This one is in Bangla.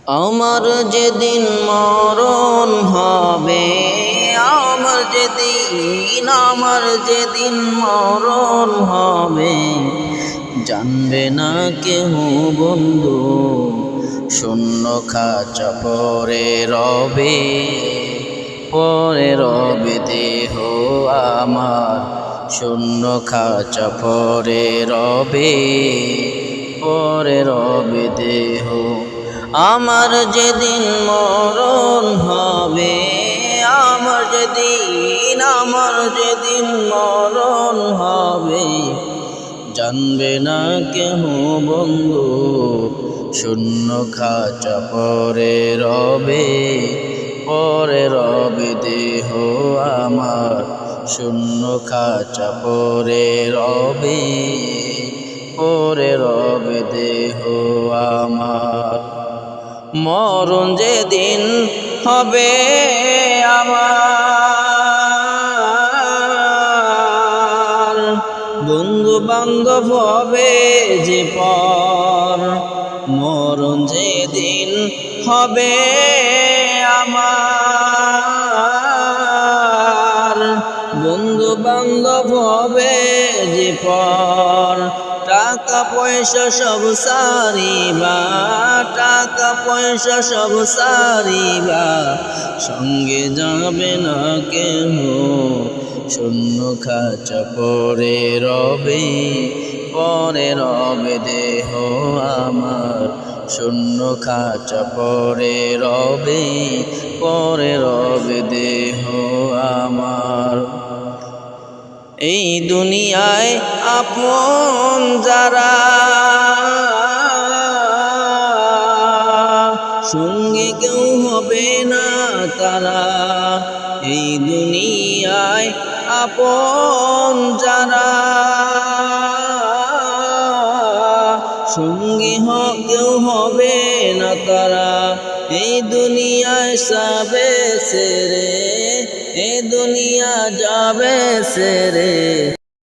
আমার যেদিন মরণ হবে, আমার যেদিন মরণ হবে, জানবে না কেহ বন্ধু, শূন্য খাঁচা পরে রবে, পরে রবে দেহ আমার, শূন্য খাঁচা পরে রবে, পরে রবে দেহ। আমার যেদিন মরণ হবে, আমার যেদিন মরণ হবে, জানবে না কেহ বন্ধু, শূন্য খাঁচা পরে রবে, পরে রবে দেহ আমার, শূন্য খাঁচা পরে রবে, পরে রবে দেহ আমার। মরণ যেদিন হবে আমার, বন্ধু বান্ধব হবে যে পর। মরণ যেদিন হবে আমার, বন্ধু বান্ধব হবে যে পর। টাকা পয়সা সব সারিবা, টাকা পয়সা সব সারিবা, সঙ্গে যাবে না কেহ, শূন্য খাঁচা পরে রবে, পরে রবে দেহ আমার, শূন্য খাঁচা পরে রবে, পরে রবে দেহ আমার। এই দুনিয়ায় আপন যারা, সঙ্গে কেউ হবে না তারা। এই দুনিয়ায় আপন যারা, সঙ্গী কেউ হবে না তারা। এই দুনিয়ায় যাবে সেরে, এই দুনিয়া যাবে সেরে।